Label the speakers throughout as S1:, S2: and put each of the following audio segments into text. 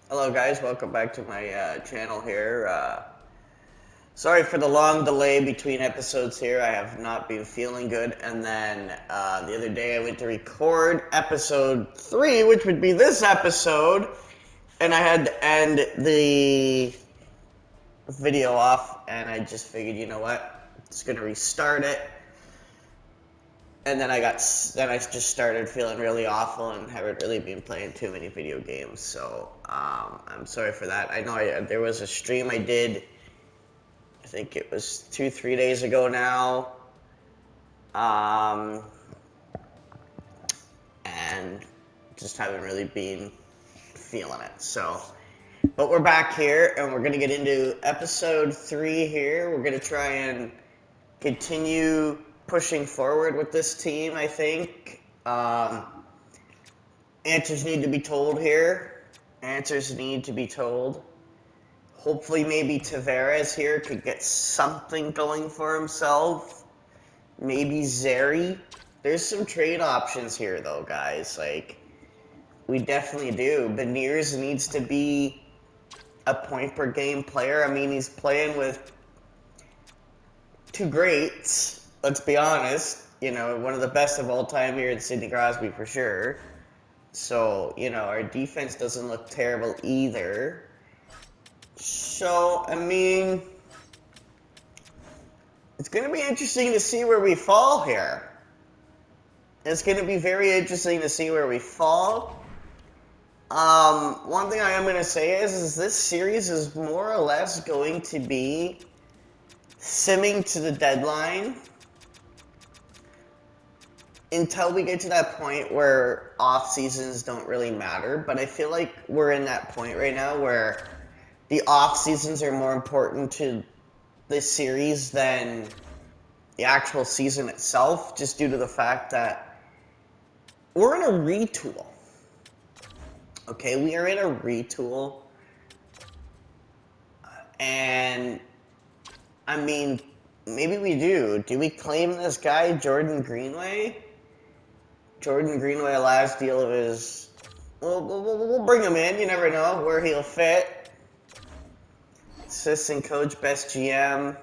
S1: Hello guys, welcome back to my channel here. Sorry for the long delay between episodes here. I have not been feeling good, and then the other day I went to record episode 3, which would be this episode, and I had to end the video off, and I just figured, you know what, I'm just gonna restart it. And then I just started feeling really awful and haven't really been playing too many video games. So I'm sorry for that. I know there was a stream I did. I think it was 3 days ago now. And just haven't really been feeling it. So, but we're back here and we're gonna get into episode 3 here. We're gonna try and continue pushing forward with this team, I think. Answers need to be told here. Answers need to be told. Hopefully, maybe Tavares here could get something going for himself. Maybe Zeri. There's some trade options here, though, guys. Like, we definitely do. Beniers needs to be a point per game player. I mean, he's playing with two greats. Let's be honest. You know, one of the best of all time here in Sidney Crosby for sure. So, you know, our defense doesn't look terrible either. So, I mean, it's going to be interesting to see where we fall here. It's going to be very interesting to see where we fall. One thing I am going to say is this series is more or less going to be simming to the deadline until we get to that point where off seasons don't really matter. But I feel like we're in that point right now where the off seasons are more important to this series than the actual season itself, just due to the fact that we're in a retool. Okay, we are in a retool. And I mean, maybe we do. Do we claim this guy, Jordan Greenway? Jordan Greenway, last deal of his. We'll bring him in. You never know where he'll fit. Assistant coach, best GM.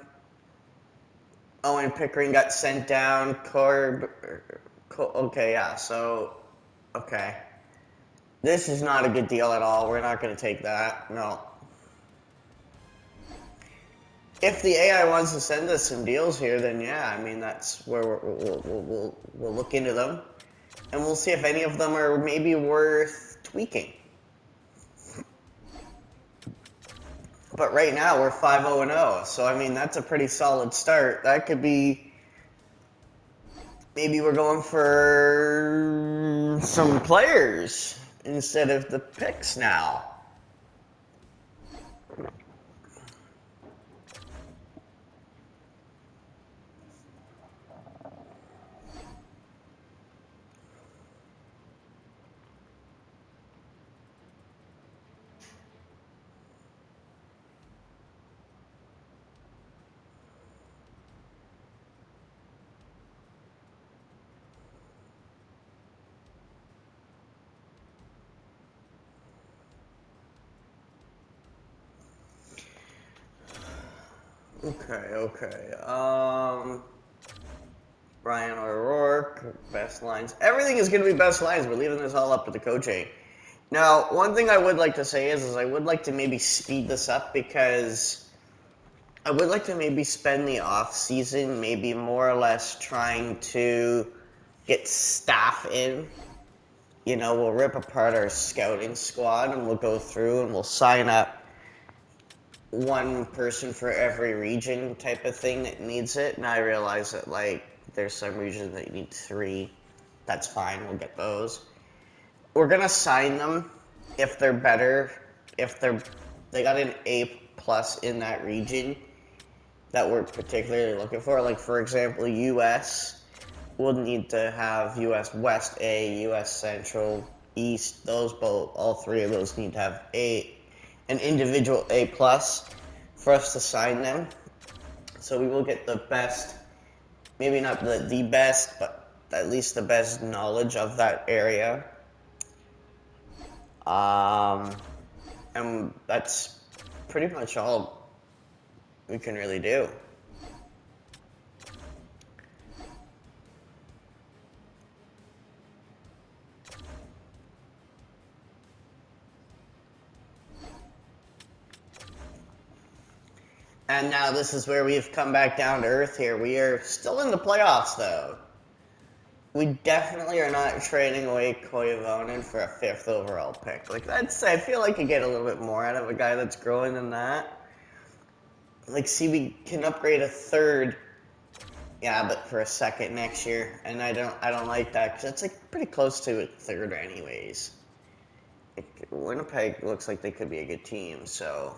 S1: Owen Pickering got sent down. Okay, yeah. So, okay. This is not a good deal at all. We're not going to take that. No. If the AI wants to send us some deals here, then yeah. I mean, that's where we'll look into them. And we'll see if any of them are maybe worth tweaking. But right now, we're 5-0-0. So, I mean, that's a pretty solid start. That could be... Maybe we're going for some players instead of the picks now. Okay. Brian O'Rourke, best lines. Everything is going to be best lines. We're leaving this all up to the coaching. Now, one thing I would like to say is I would like to maybe speed this up because I would like to maybe spend the off season maybe more or less trying to get staff in. You know, we'll rip apart our scouting squad and we'll go through and we'll sign up one person for every region type of thing that needs it. And I realize that, like, there's some regions that need 3. That's fine. We'll get those. We're going to sign them if they're better. If they got an A+ in that region that we're particularly looking for. Like, for example, US will need to have US West A, US Central, East. All 3 of those need to have an individual A+ for us to sign them. So we will get the best, maybe not the best, but at least the best knowledge of that area. And that's pretty much all we can really do. And now this is where we've come back down to earth here. We are still in the playoffs, though. We definitely are not trading away Koivunen for a 5th overall pick. Like, I feel like you get a little bit more out of a guy that's growing than that. Like, see, we can upgrade a 3rd, yeah, but for a 2nd next year, and I don't like that because it's like pretty close to a 3rd anyways. Like, Winnipeg looks like they could be a good team, so.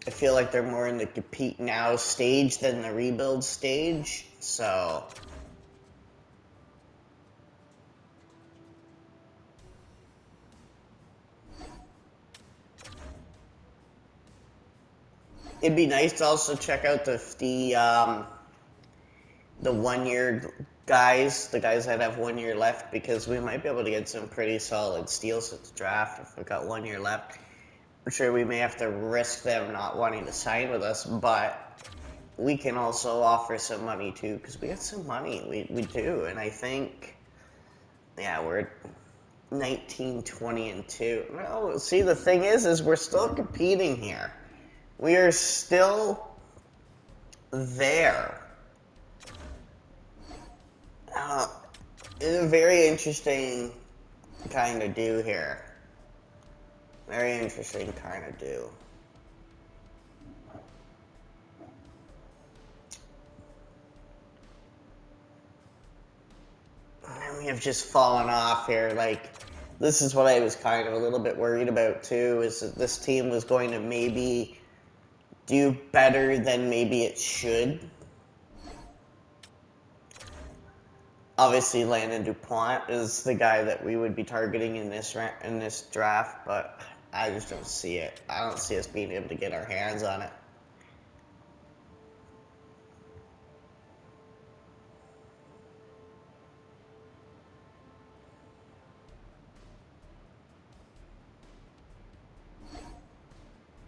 S1: I feel like they're more in the compete now stage than the rebuild stage, so. It'd be nice to also check out the 1-year guys, the guys that have 1 year left, because we might be able to get some pretty solid steals at the draft if we've got 1 year left. I'm sure we may have to risk them not wanting to sign with us, but we can also offer some money too, because we got some money. We do, and I think, yeah, we're 19, 20, and 2. No, see, the thing is we're still competing here. We are still there. It's a very interesting kind of do here. Very interesting kind of do. And we have just fallen off here. Like, this is what I was kind of a little bit worried about too, is that this team was going to maybe do better than maybe it should. Obviously, Landon Dupont is the guy that we would be targeting in this draft, but I just don't see it. I don't see us being able to get our hands on it.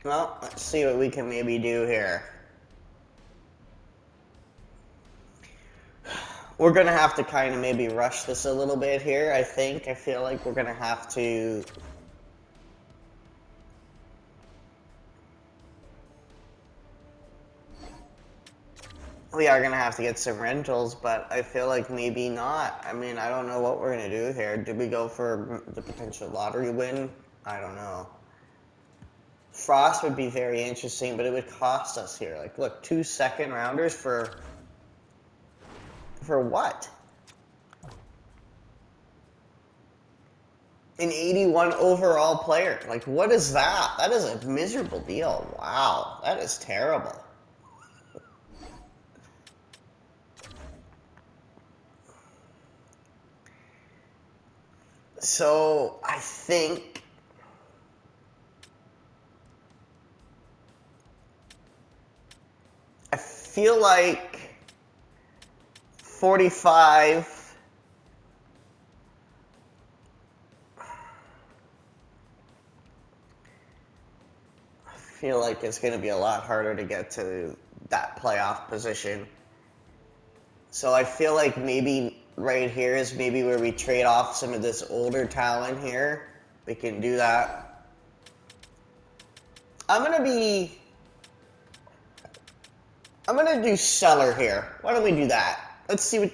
S1: Well, let's see what we can maybe do here. We're going to have to kind of maybe rush this a little bit here, I think. I feel like we're going to have to. We are going to have to get some rentals, but I feel like maybe not. I mean, I don't know what we're going to do here. Did we go for the potential lottery win? I don't know. Frost would be very interesting, but it would cost us here. Like, look, 2 second rounders for what? An 81 overall player. Like, what is that? That is a miserable deal. Wow, that is terrible. So, I feel like 45. I feel like it's going to be a lot harder to get to that playoff position. So I feel like maybe right here is maybe where we trade off some of this older talent here. We can do that. I'm going to do seller here. Why don't we do that? Let's see what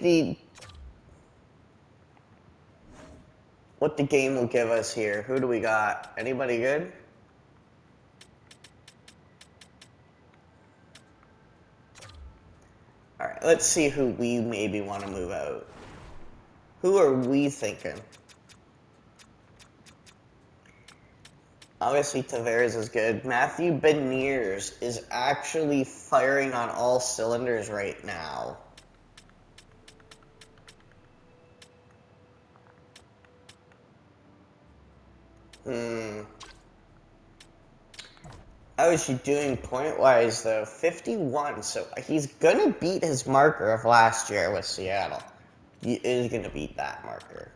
S1: the game will give us here. Who do we got? Anybody good? All right, let's see who we maybe want to move out. Who are we thinking? Obviously, Tavares is good. Matthew Beniers is actually firing on all cylinders right now. How is he doing point-wise, though? 51, so he's going to beat his marker of last year with Seattle. He is going to beat that marker.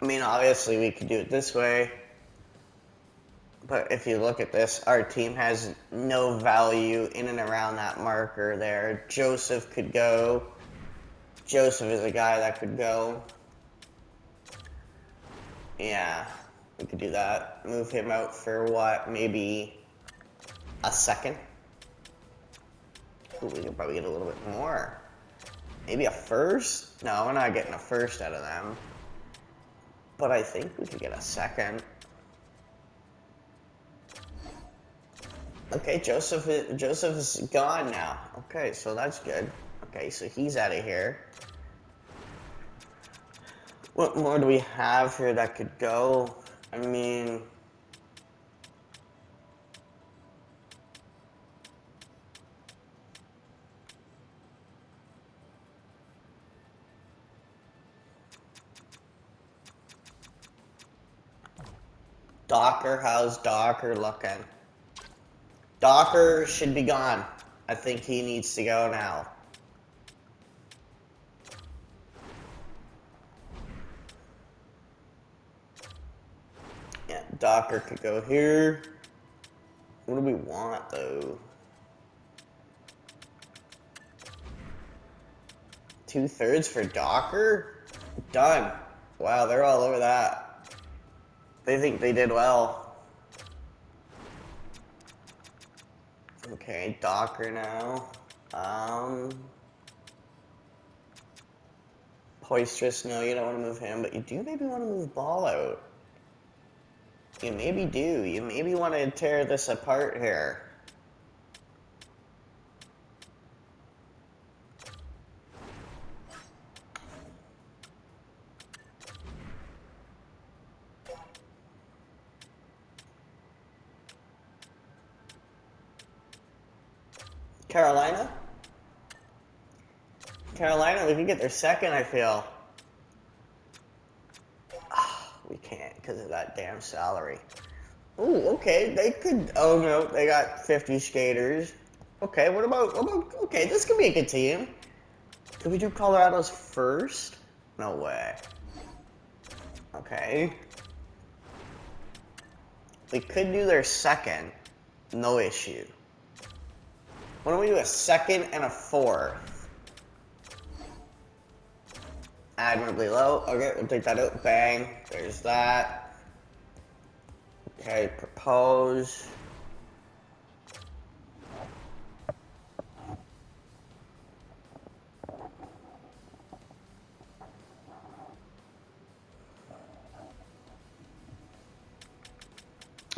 S1: I mean, obviously we could do it this way. But if you look at this, our team has no value in and around that marker there. Joseph could go. Joseph is a guy that could go. Yeah, we could do that. Move him out for what? Maybe a second? Ooh, we could probably get a little bit more. Maybe a first? No, we're not getting a first out of them. But I think we could get a second. Okay, Joseph is gone now. Okay, so that's good. Okay, so he's out of here. What more do we have here that could go? I mean... Docker, how's Docker looking? Docker should be gone. I think he needs to go now. Yeah, Docker could go here. What do we want, though? 2/3 for Docker? Done. Wow, they're all over that. They think they did well. Okay, Docker now. Poistrous, no, you don't want to move him, but you do maybe want to move Ball out. You maybe do. You maybe want to tear this apart here. Carolina? Carolina, we can get their second, I feel. We can't because of that damn salary. Ooh, okay, they could... Oh, no, they got 50 skaters. Okay, what about... Okay, this could be a good team. Could we do Colorado's first? No way. Okay. We could do their second. No issue. Why don't we do a second and a fourth? Admirably low. Okay, we'll take that out. Bang. There's that. Okay, propose.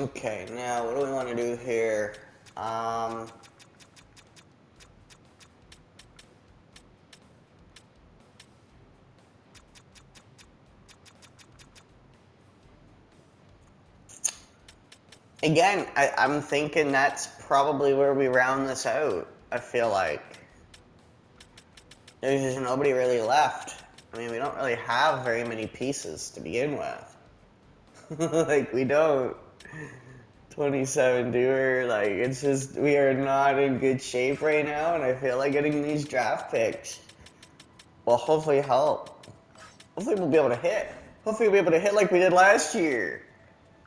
S1: Okay, now what do we want to do here? Again, I'm thinking that's probably where we round this out. I feel like there's just nobody really left. I mean, we don't really have very many pieces to begin with. Like, we don't. 27 doer, like, it's just, we are not in good shape right now, and I feel like getting these draft picks will hopefully help. Hopefully we'll be able to hit. Hopefully we'll be able to hit like we did last year.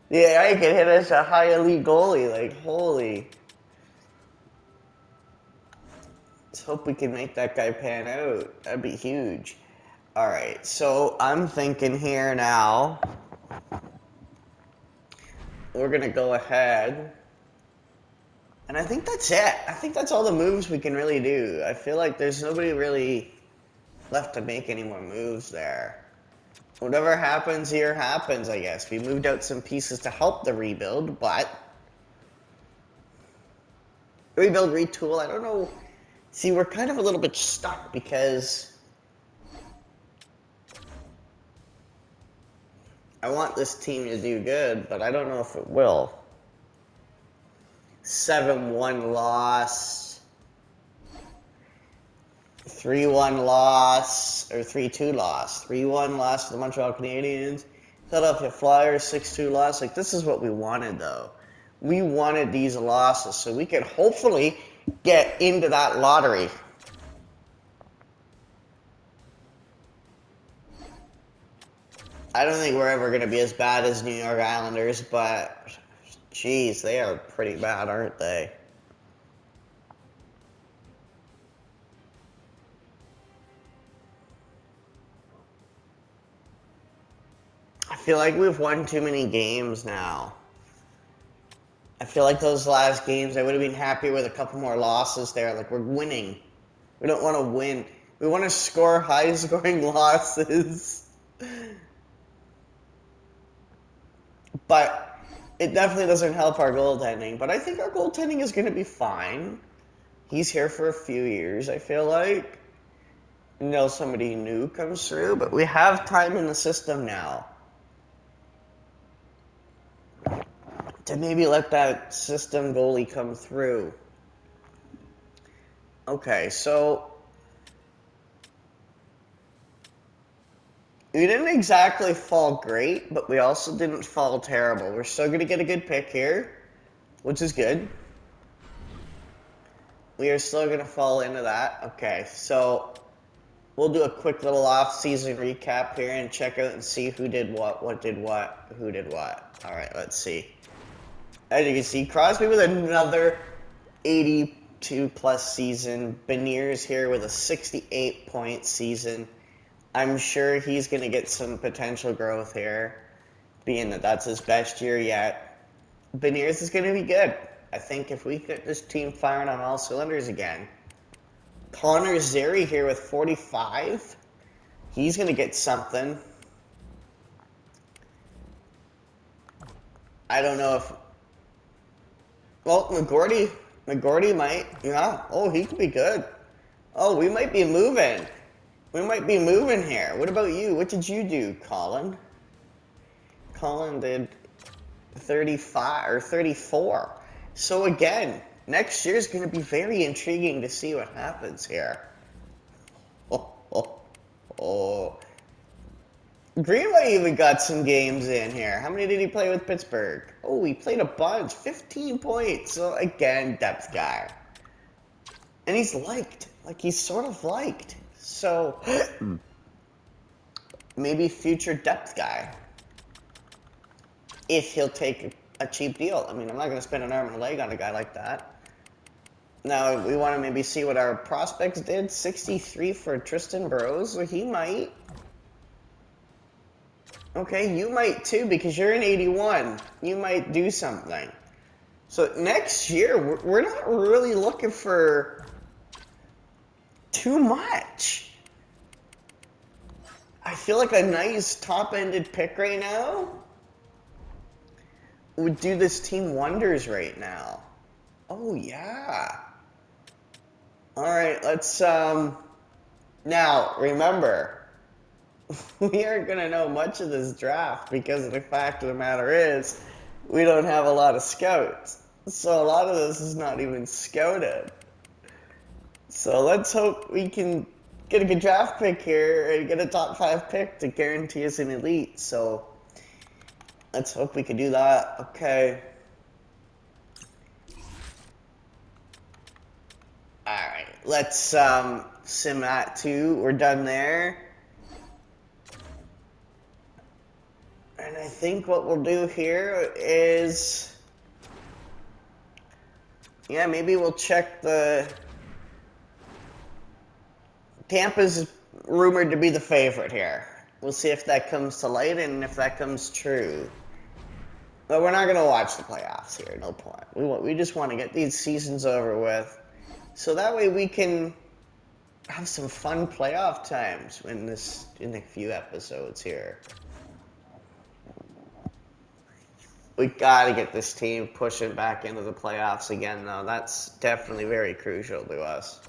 S1: Yeah, I can hit us a high elite goalie, like, holy. Let's hope we can make that guy pan out. That'd be huge. Alright, so I'm thinking here now, we're going to go ahead, and I think that's it. I think that's all the moves we can really do. I feel like there's nobody really left to make any more moves there. Whatever happens here happens, I guess. We moved out some pieces to help the rebuild, but rebuild, retool, I don't know. See, we're kind of a little bit stuck because I want this team to do good, but I don't know if it will. 7-1 loss, 3-1 loss, or 3-2 loss. 3-1 loss to the Montreal Canadiens. Philadelphia Flyers, 6-2 loss. Like, this is what we wanted, though. We wanted these losses so we could hopefully get into that lottery. I don't think we're ever going to be as bad as New York Islanders, but geez, they are pretty bad, aren't they? I feel like we've won too many games now. I feel like those last games, I would have been happy with a couple more losses there. Like, we're winning. We don't want to win. We want to score high-scoring losses. But it definitely doesn't help our goaltending. But I think our goaltending is going to be fine. He's here for a few years, I feel like. Until somebody new comes through. But we have time in the system now to maybe let that system goalie come through. Okay, so we didn't exactly fall great, but we also didn't fall terrible. We're still going to get a good pick here, which is good. We are still going to fall into that. Okay, so we'll do a quick little off-season recap here and check out and see who did what did what, who did what. All right, let's see. As you can see, Crosby with another 82-plus season. Beniers here with a 68-point season. I'm sure he's going to get some potential growth here, being that that's his best year yet. Beniers is going to be good. I think if we get this team firing on all cylinders again. Connor Zary here with 45. He's going to get something. I don't know if... Well, McGordy might. Yeah. Oh, he could be good. Oh, we might be moving. We might be moving here. What about you? What did you do, Colin? Colin did 35 or 34. So again, next year's going to be very intriguing to see what happens here. Oh, oh, oh. Greenway even got some games in here. How many did he play with Pittsburgh? Oh, he played a bunch. 15 points. So again, depth guy. And he's liked. Like, he's sort of liked. So, maybe future depth guy. If he'll take a cheap deal. I mean, I'm not going to spend an arm and a leg on a guy like that. Now, we want to maybe see what our prospects did. 63 for Tristan Burroughs. Well, he might. Okay, you might too, because you're in 81. You might do something. So next year, we're not really looking for too much. I feel like a nice top-ended pick right now would do this team wonders right now. Oh, yeah. All right, let's, now, remember, we aren't going to know much of this draft because the fact of the matter is we don't have a lot of scouts. So a lot of this is not even scouted. So let's hope we can get a good draft pick here and get a top 5 pick to guarantee us an elite. So let's hope we can do that. Okay. Alright, let's sim that too. We're done there. And I think what we'll do here is... Yeah, maybe we'll check the... Tampa's rumored to be the favorite here. We'll see if that comes to light and if that comes true. But we're not going to watch the playoffs here. No point. We just want to get these seasons over with. So that way we can have some fun playoff times in a few episodes here. We got to get this team pushing back into the playoffs again, though. That's definitely very crucial to us.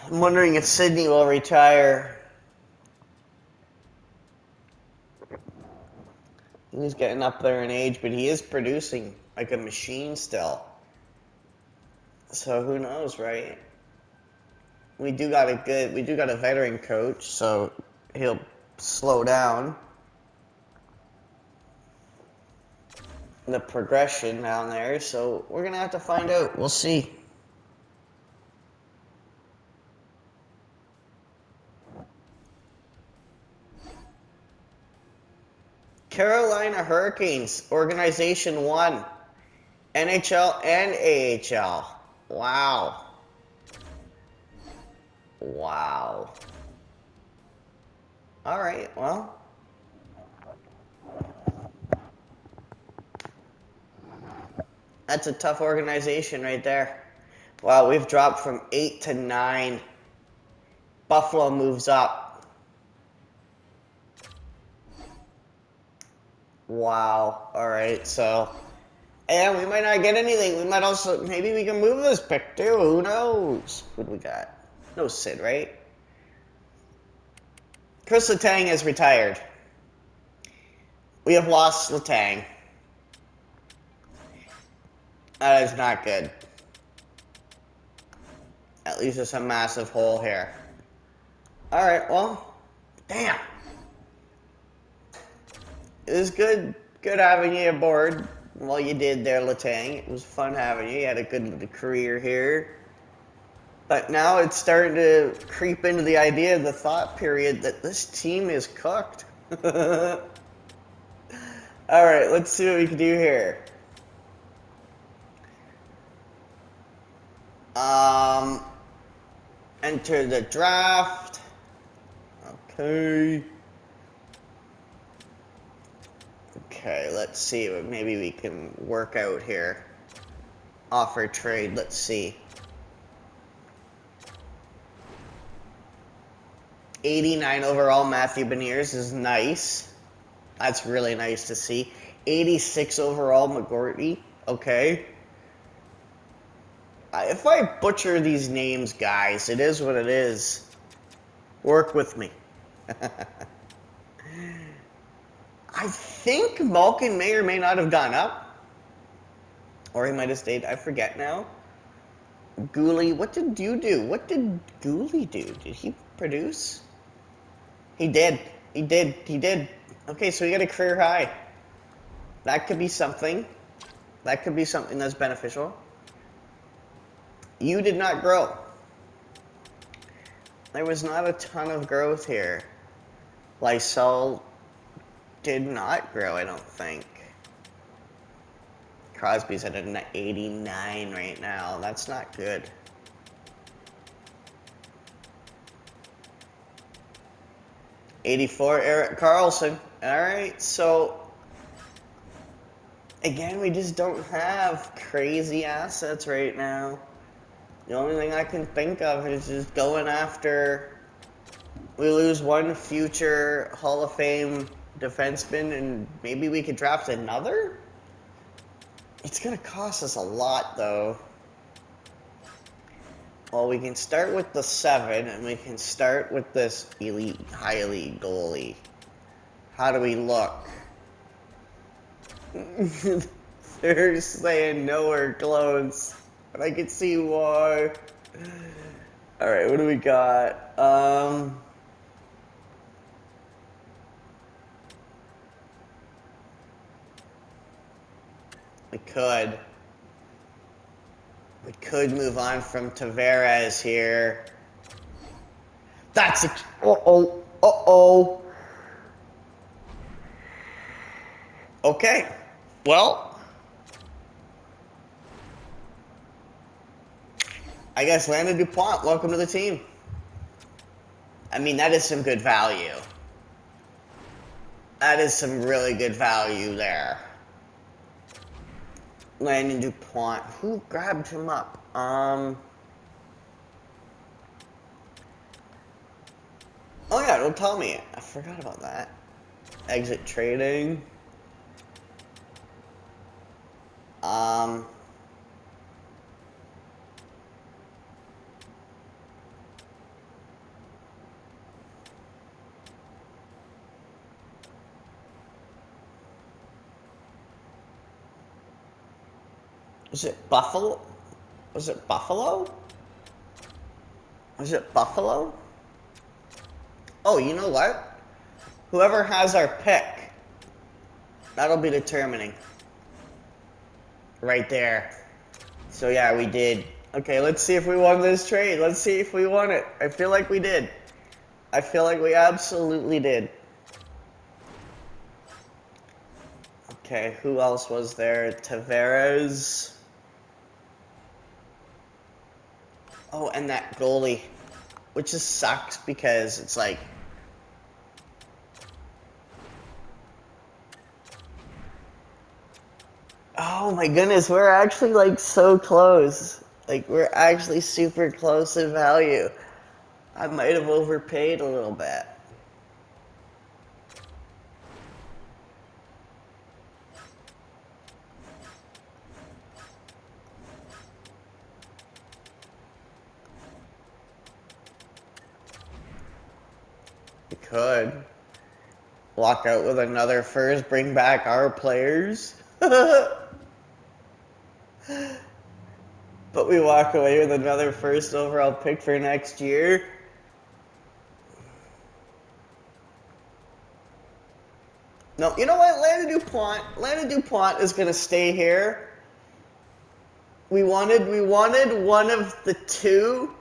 S1: I'm wondering if Sydney will retire. He's getting up there in age, but he is producing like a machine still. So who knows, right? We do got a veteran coach, so he'll slow down the progression down there. So we're gonna have to find out. We'll see. Carolina Hurricanes, Organization 1, NHL and AHL. Wow. Wow. All right, well. That's a tough organization right there. Wow, we've dropped from 8 to 9. Buffalo moves up. Wow. All right, so. And we might not get anything. We might also, maybe we can move this pick too. Who knows? What do we got? No Sid, right? Chris Letang is retired. We have lost Letang. That is not good. That leaves us a massive hole here. Alright, well, damn. It was good having you aboard. Well, you did there, Letang. It was fun having you. You had a good career here. But now it's starting to creep into the idea of the thought period that this team is cooked. Alright, let's see what we can do here. Enter the draft. Okay. Okay, let's see what maybe we can work out here. Offer trade, let's see. 89 overall Matthew Beniers is nice. That's really nice to see. 86 overall McGorty. Okay. If I butcher these names, guys, it is what it is. Work with me. I think Malkin may or may not have gone up. Or he might have stayed. I forget now. Gooley, what did you do? What did Gooley do? Did he produce? He did. He did. He did. Okay, so he got a career high. That could be something. That could be something that's beneficial. You did not grow. There was not a ton of growth here. Lysell did not grow, I don't think. Crosby's at an 89 right now. That's not good. '84, Erik Karlsson. All right, so again, we just don't have crazy assets right now. The only thing I can think of is just going after. We lose one future Hall of Fame defenseman, and maybe we could draft another? It's going to cost us a lot, though. Well, we can start with the 7, and we can start with this elite, high elite goalie. How do we look? They're saying nowhere close, but I can see why. Alright, what do we got? We could move on from Tavares here. That's uh-oh. Okay. Well, I guess Landon DuPont, welcome to the team. I mean, that is some good value. That is some really good value there. Landon DuPont. Who grabbed him up? Oh yeah, don't tell me. I forgot about that. Exit trading. Was it Buffalo? Was it Buffalo? Was it Buffalo? Oh, you know what? Whoever has our pick, that'll be determining. Right there. So yeah, we did. Okay, let's see if we won this trade. Let's see if we won it. I feel like we did. I feel like we absolutely did. Okay, who else was there? Tavares. Oh, and that goalie, which just sucks because it's like, oh my goodness, we're actually like so close. Like we're actually super close in value. I might have overpaid a little bit. We could walk out with another first, bring back our players. But we walk away with another first overall pick for next year. No, you know what? Landon Dupont is going to stay here. We wanted one of the two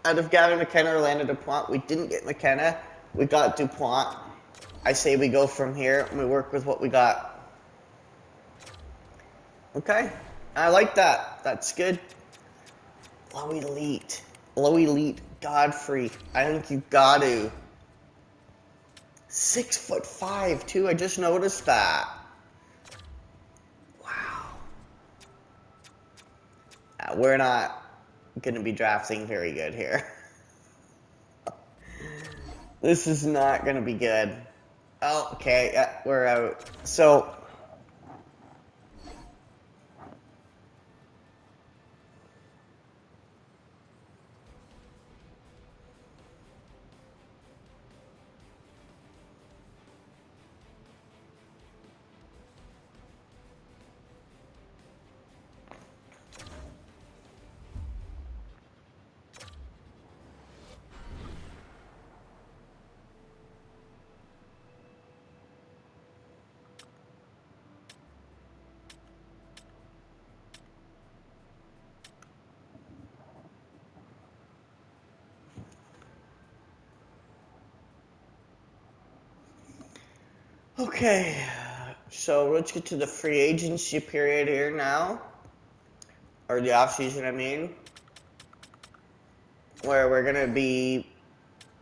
S1: out of Gavin McKenna or Landon Dupont. We didn't get McKenna. We got Dupont. I say we go from here and we work with what we got. Okay. I like that. That's good. Low elite. Low elite. Godfrey. I think you got to. 6'5" too. I just noticed that. Wow. We're not going to be drafting very good here. This is not going to be good. Oh, okay. Yeah, we're out. So, okay. So let's get to the free agency period here now. Or the off season, I mean. Where we're gonna be,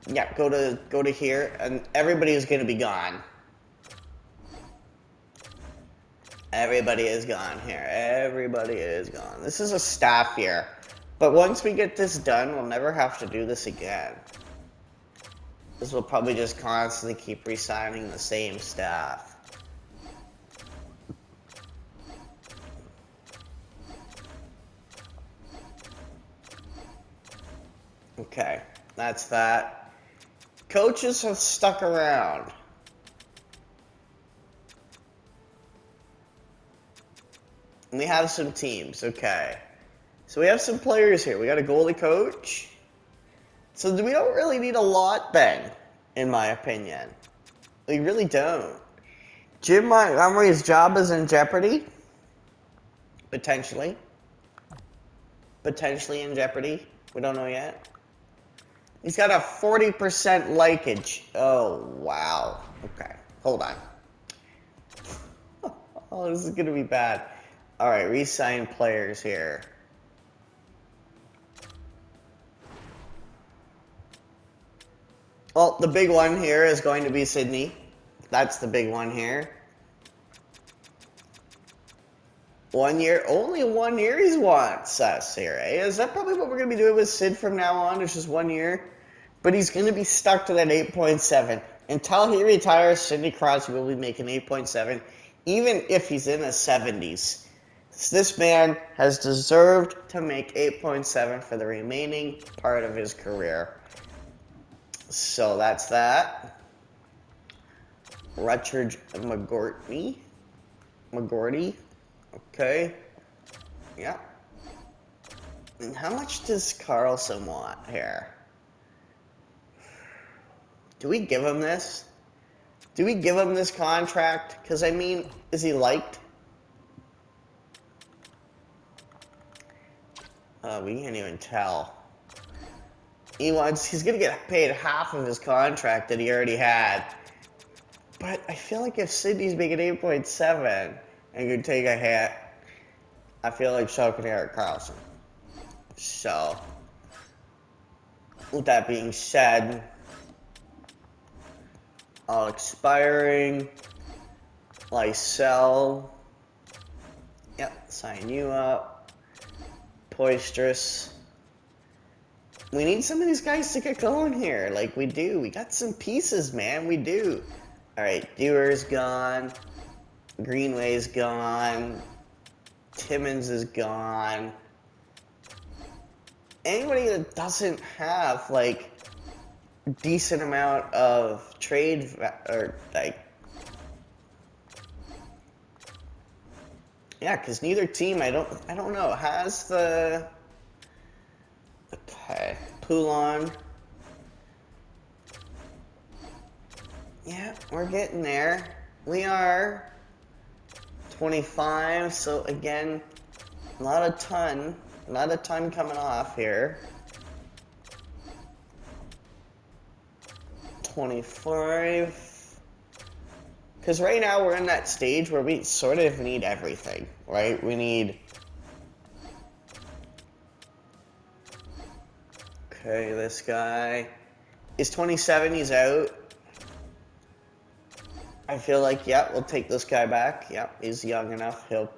S1: yeah, go to here, and everybody is gonna be gone. Everybody is gone here. Everybody is gone. This is a staff year, but once we get this done, we'll never have to do this again. This will probably just constantly keep re-signing the same staff. Okay, that's that. Coaches have stuck around. And we have some teams, okay. So we have some players here. We got a goalie coach. So we don't really need a lot then, in my opinion. We really don't. Jim Montgomery's job is in jeopardy. Potentially. Potentially in jeopardy. We don't know yet. He's got a 40% leakage. Oh, wow. Okay, hold on. Oh, this is going to be bad. All right, re-sign players here. Well, the big one here is going to be Sydney. That's the big one here. 1 year, only 1 year he wants us here, eh? Is that probably what we're going to be doing with Sid from now on? It's just 1 year? But he's going to be stuck to that 8.7. Until he retires, Sidney Crosby will be making 8.7, even if he's in his 70s. This man has deserved to make 8.7 for the remaining part of his career. So that's that. Rutgers McGorty. Okay. Yeah. And how much does Carlson want here? Do we give him this? Do we give him this contract? Because, I mean, is he liked? We can't even tell. He's going to get paid half of his contract that he already had. But I feel like if Sydney's making 8.7 and could take a hit, I feel like so can Eric Carlson. So, with that being said, all expiring, Lysell, yep, sign you up, Poistress. We need some of these guys to get going here, like we do. We got some pieces, man, we do. All right, Dewer's gone, Greenway's gone, Timmins is gone. Anybody that doesn't have, like, decent amount of trade, or, like, yeah, because neither team, I don't know, has the, okay, Poulon. Yeah, we're getting there. We are 25, so again, not a ton coming off here. 25. Because right now we're in that stage where we sort of need everything, right? We need... Okay, this guy is 27, he's out. I feel like, yeah, we'll take this guy back. Yeah, he's young enough. He'll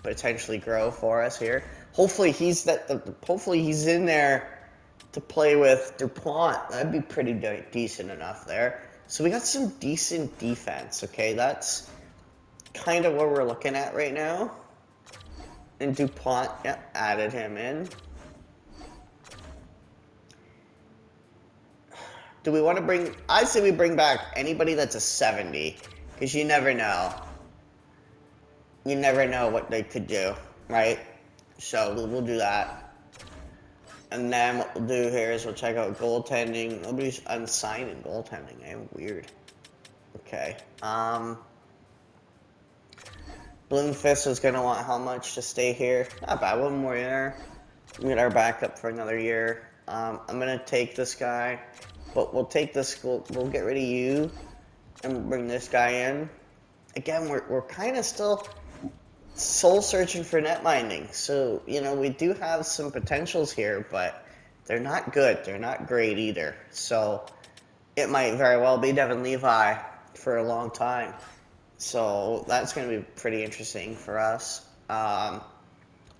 S1: potentially grow for us here. Hopefully he's hopefully he's in there to play with DuPont. That'd be pretty decent enough there. So we got some decent defense, okay? That's kind of what we're looking at right now. And DuPont, yeah, added him in. Do we want to bring... I'd say we bring back anybody that's a 70. Because you never know. You never know what they could do, right? So we'll do that. And then what we'll do here is we'll check out goaltending. Nobody's unsigned in goaltending, eh? Weird. Okay. Bloomfist is going to want how much to stay here? Not bad, one more year. We get our backup for another year. I'm going to take this guy. But we'll take this, we'll get rid of you. And bring this guy in. Again, we're kind of still soul searching for net minding. So, you know, we do have some potentials here, but they're not good. They're not great either. So it might very well be Devin Levi for a long time. So that's going to be pretty interesting for us.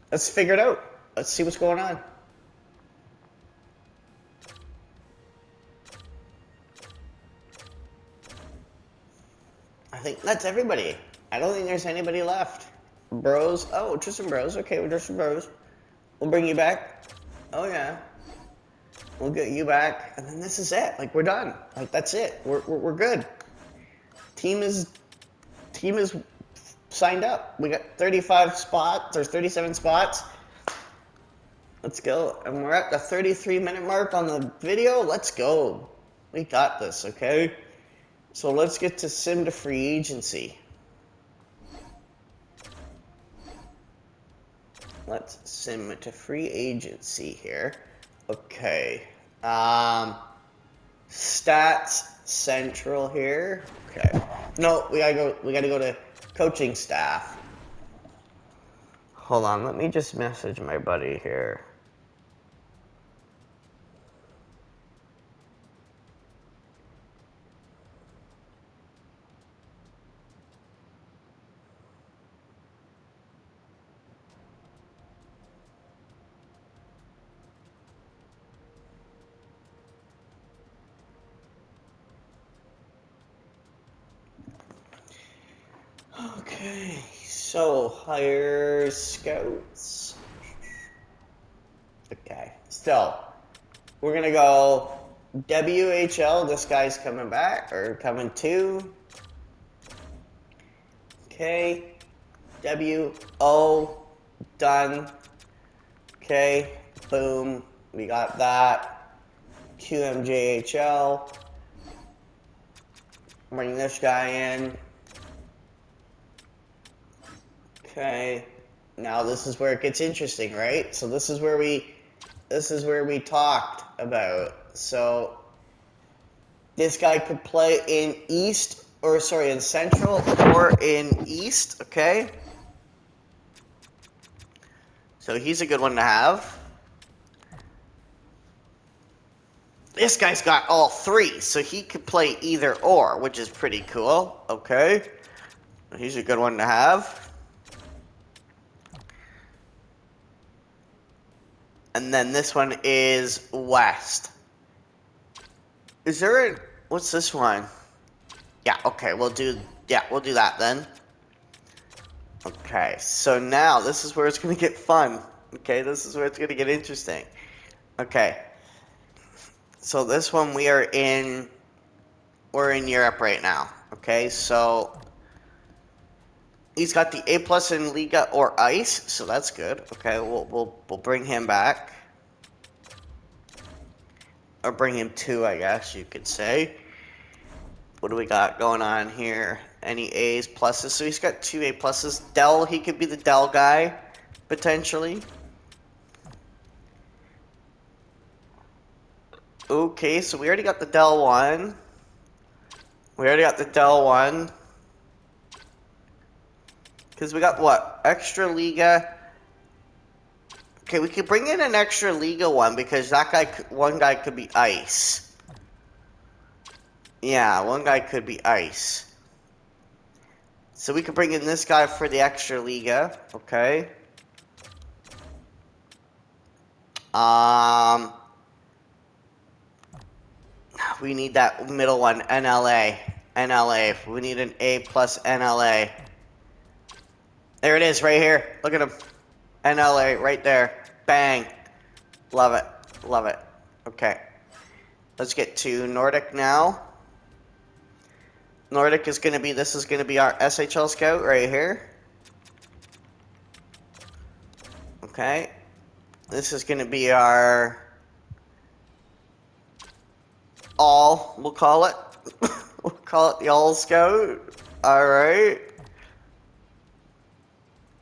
S1: Let's figure it out. Let's see what's going on. I think that's everybody. I don't think there's anybody left. Bros. Oh, Tristan Bros. Okay, we're Tristan Bros. We'll bring you back. Oh, yeah. We'll get you back. And then this is it. Like, we're done. Like, that's it. We're good. Team is signed up. We got 35 spots, or 37 spots. Let's go. And we're at the 33-minute mark on the video. Let's go. We got this, okay? So let's get to sim to free agency. Let's sim to free agency here. Okay. Stats central here. Okay. No, we gotta go to coaching staff. Hold on, let me just message my buddy here. Okay, so hire scouts. Okay, still, we're gonna go WHL. This guy's coming back, or coming to. Okay, WO, done. Okay, boom, we got that. QMJHL. Bring this guy in. Okay, now this is where it gets interesting, right? So this is where we talked about. So this guy could play in East or sorry, in Central or in East, okay? So he's a good one to have. This guy's got all three, so he could play either or, which is pretty cool, okay? He's a good one to have. And then this one is West. Is there a... What's this one? Yeah, okay, we'll do that then. Okay, so now this is where it's going to get fun. Okay, this is where it's going to get interesting. Okay. So this one we're in Europe right now. Okay, so he's got the A+ in Liga or Ice, so that's good. Okay, we'll bring him back. Or bring him to, I guess you could say. What do we got going on here? Any A's, pluses? So he's got 2 A+. Dell, he could be the Dell guy, potentially. Okay, so we already got the Dell one. Because we got, what? Extra Liga. Okay, we could bring in an Extra Liga one, because that guy, one guy could be Ice. Yeah, one guy could be Ice. So we could bring in this guy for the Extra Liga, okay? We need that middle one, NLA. We need an A+ NLA. There it is, right here. Look at him. NLA, right there. Bang. Love it. Love it. Okay. Let's get to Nordic now. Nordic is going to be, this is going to be our SHL scout right here. Okay. This is going to be our all, we'll call it. We'll call it the all scout. Alright.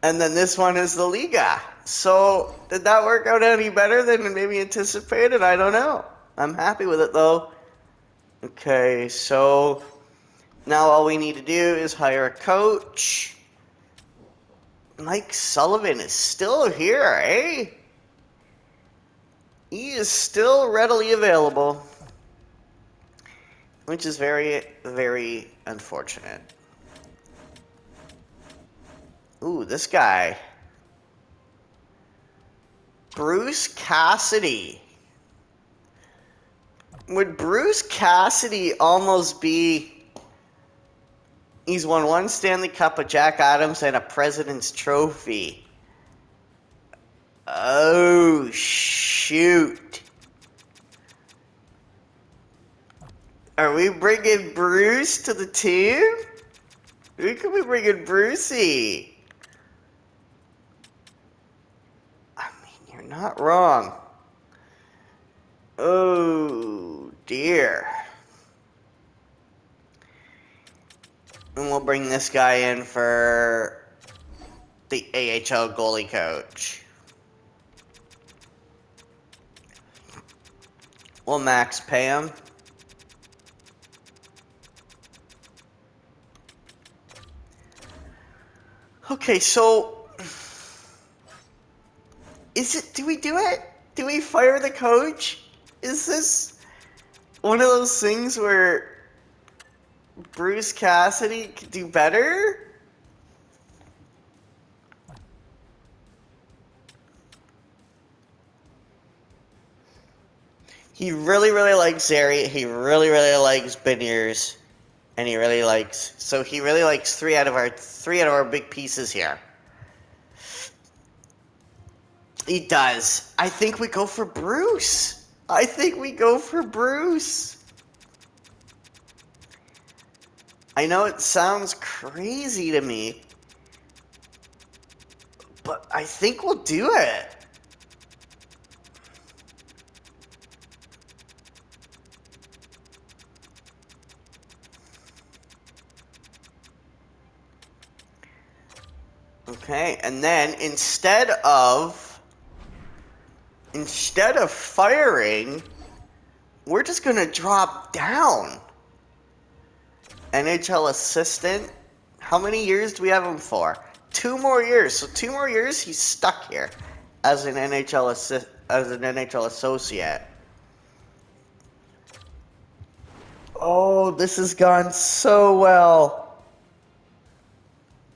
S1: And then this one is the Liga. So, did that work out any better than maybe anticipated? I don't know. I'm happy with it though. Okay, so now all we need to do is hire a coach. Mike Sullivan is still here, eh? He is still readily available. Which is very, very unfortunate. Ooh, this guy. Bruce Cassidy. Would Bruce Cassidy almost be... He's won 1 Stanley Cup with Jack Adams and a President's Trophy. Oh, shoot. Are we bringing Bruce to the team? Who could we bring in Brucey? I mean, you're not wrong. Oh, dear. And we'll bring this guy in for the AHL goalie coach. We'll max pay him. Okay, so do we do it? Do we fire the coach? Is this one of those things where Bruce Cassidy could do better? He really, really likes Zary. He really, really likes Beniers. And he really likes... So he really likes three out of our big pieces here. He does. I think we go for Bruce. I know it sounds crazy to me, but I think we'll do it. Okay, and then instead of firing, we're just gonna drop down. NHL assistant. How many years do we have him for? 2 more years. So 2 more years, he's stuck here as an NHL associate. Oh, this has gone so well.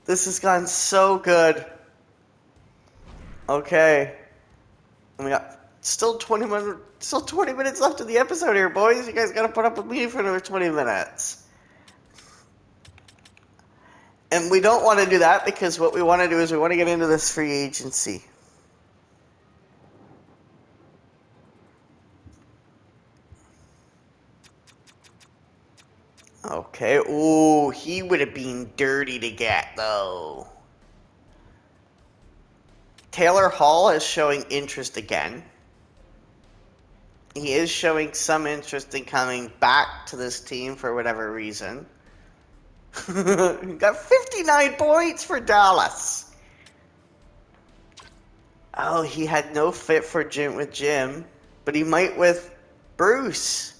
S1: This has gone so good. Okay. And we got still 20 minutes left of the episode here, boys. You guys gotta put up with me for another 20 minutes. And we don't want to do that because what we want to do is we want to get into this free agency. Okay. Ooh, he would have been dirty to get, though. Taylor Hall is showing interest again. He is showing some interest in coming back to this team for whatever reason. Got 59 points for Dallas. Oh, he had no fit for Jim, but he might with Bruce.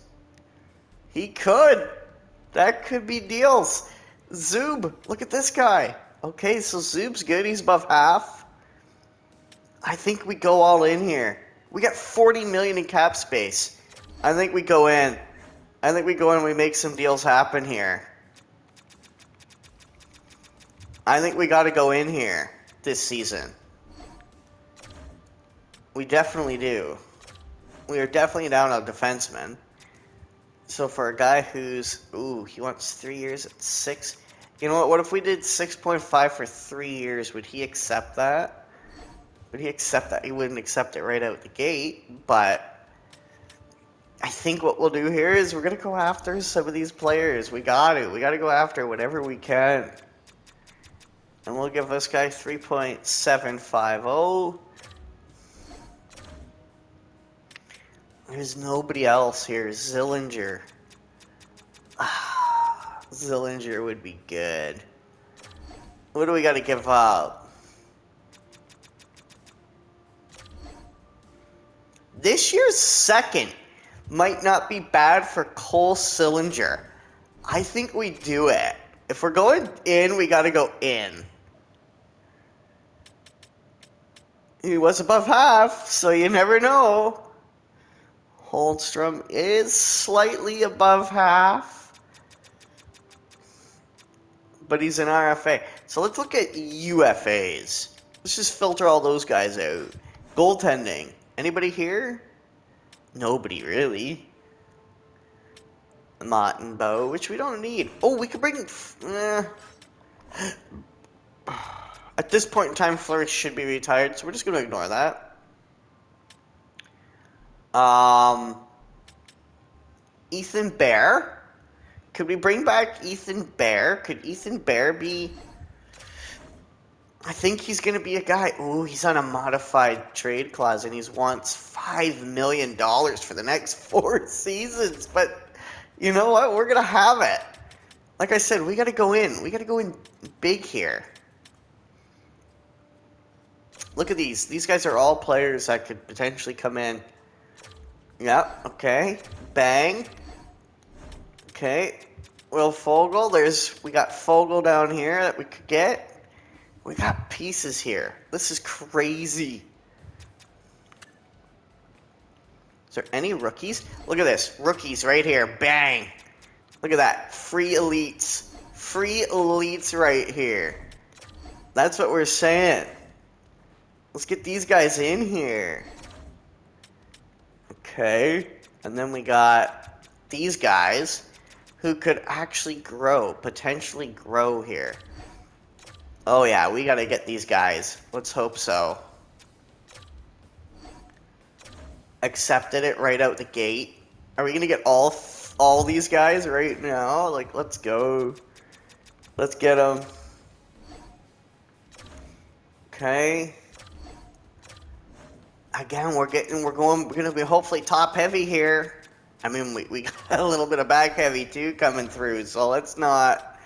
S1: He could. That could be deals. Zub, look at this guy. Okay, so Zub's good. He's above half. I think we go all in here. We got 40 million in cap space. I think we go in. I think we go in and we make some deals happen here. I think we got to go in here this season. We definitely do. We are definitely down a defenseman. So for a guy who's, he wants 3 years at 6. You know what? What if we did 6.5 for 3 years? Would he accept that? Would he accept that? He wouldn't accept it right out the gate, but I think what we'll do here is we're going to go after some of these players. We got to. We got to go after whatever we can. And we'll give this guy 3.750. There's nobody else here. Zillinger. Zillinger would be good. What do we got to give up? This year's second might not be bad for Cole Sillinger. I think we do it. If we're going in, we got to go in. He was above half, so you never know. Holmstrom is slightly above half, but he's an RFA. So let's look at UFAs. Let's just filter all those guys out. Goaltending. Anybody here? Nobody, really. Mott and Bow, which we don't need. Oh, we could bring... At this point in time, Fleury should be retired, so we're just going to ignore that. Ethan Bear. Could we bring back Ethan Bear? Could Ethan Bear be... I think he's going to be a guy... Ooh, he's on a modified trade clause, and he wants $5 million for the next 4 seasons. But you know what? We're going to have it. Like I said, we got to go in. We got to go in big here. Look at these. These guys are all players that could potentially come in. Yep, okay. Bang. Okay. Will Fogle. We got Fogle down here that we could get. We got pieces here. This is crazy. Is there any rookies? Look at this. Rookies right here. Bang. Look at that. Free elites. Free elites right here. That's what we're saying. Let's get these guys in here. Okay. And then we got these guys who could actually grow, potentially grow here. Oh yeah, we gotta get these guys. Let's hope so. Accepted it right out the gate. Are we gonna get all these guys right now? Like, let's go. Let's get them. Okay. Again, we're gonna be hopefully top heavy here. I mean, we got a little bit of back heavy too coming through, so let's not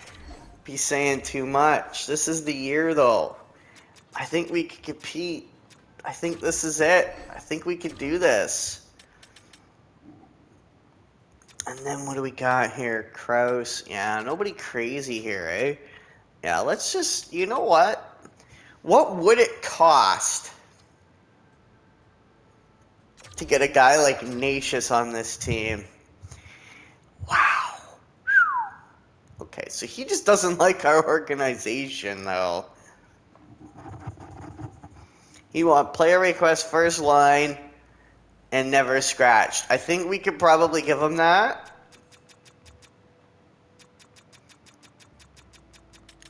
S1: be saying too much. This is the year though. I think we could compete. I think this is it. I think we could do this. And then what do we got here? Kraus. Yeah, nobody crazy here, eh? Yeah, let's just, you know what? What would it cost to get a guy like Natius on this team? Wow. Okay, so he just doesn't like our organization, though. He want player request first line and never scratched. I think we could probably give him that.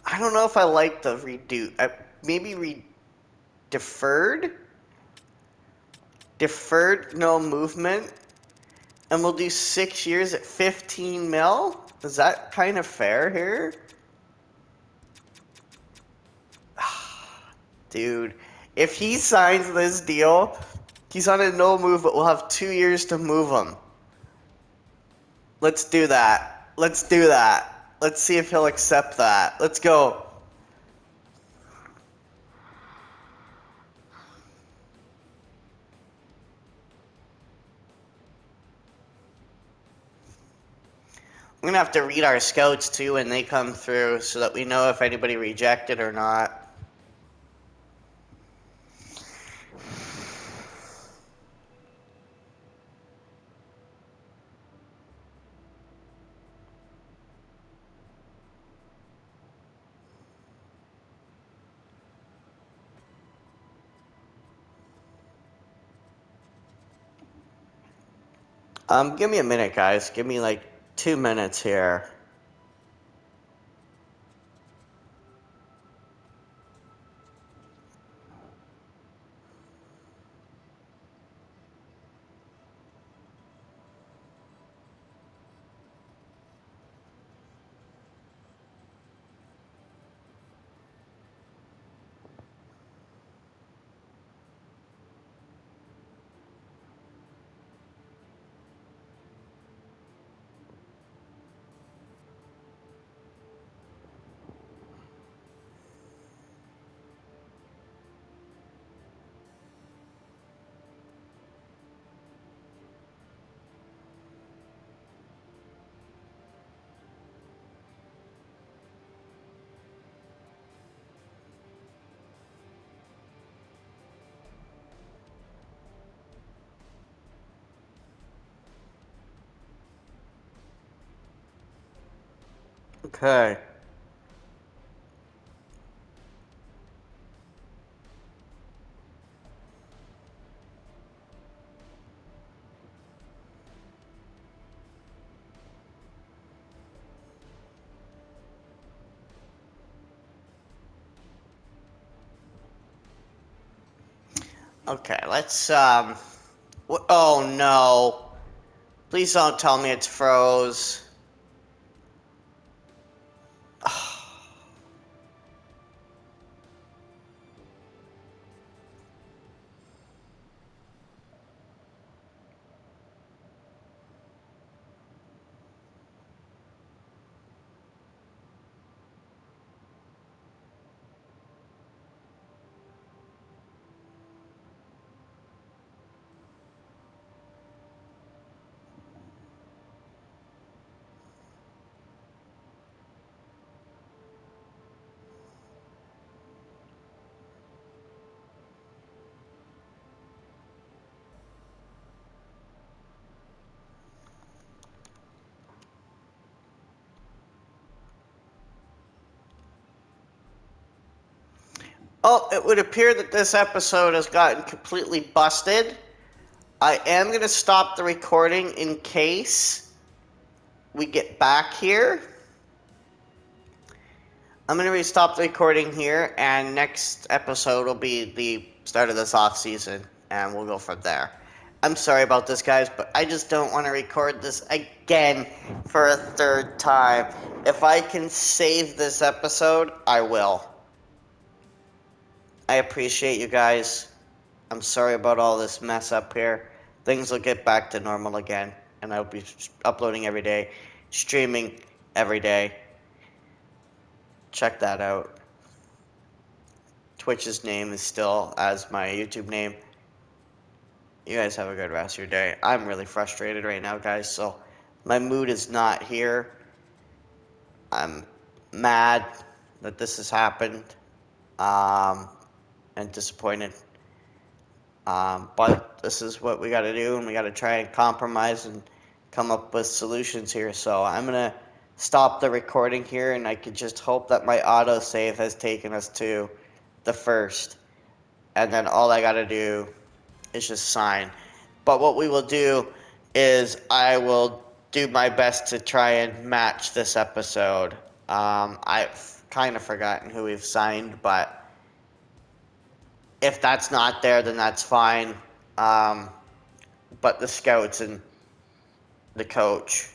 S1: I don't know if I like the redo. Maybe deferred? Deferred, no movement. And we'll do 6 years at 15 mil? Is that kind of fair here? Dude, if he signs this deal, he's on a no move, but we'll have 2 years to move him. Let's do that. Let's do that. Let's see if he'll accept that. Let's go. I'm going to have to read our scouts too when they come through so that we know if anybody rejected or not. Give me a minute, guys. Give me like 2 minutes here. Okay. Okay, let's, oh no. Please don't tell me it's froze. Oh, it would appear that this episode has gotten completely busted. I am going to stop the recording in case we get back here. I'm going to stop the recording here, and next episode will be the start of this off season, and we'll go from there. I'm sorry about this, guys, but I just don't want to record this again for a third time. If I can save this episode, I will. I appreciate you guys. I'm sorry about all this mess up here. Things will get back to normal again, and I'll be uploading every day, streaming every day. Check that out. Twitch's name is still as my YouTube name. You guys have a good rest of your day. I'm really frustrated right now, guys, so My mood is not here. I'm mad that this has happened, and disappointed. But this is what we got to do, and we got to try and compromise and come up with solutions here. So I'm gonna stop the recording here, and I could just hope that my autosave has taken us to the first, and then all I got to do is just sign. But what we will do is I will do my best to try and match this episode. I've kind of forgotten who we've signed, but if that's not there, then that's fine. But the scouts and the coach,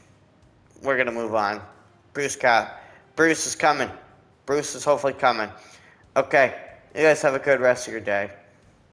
S1: we're gonna move on. Bruce is coming. Bruce is hopefully coming. Okay, you guys have a good rest of your day.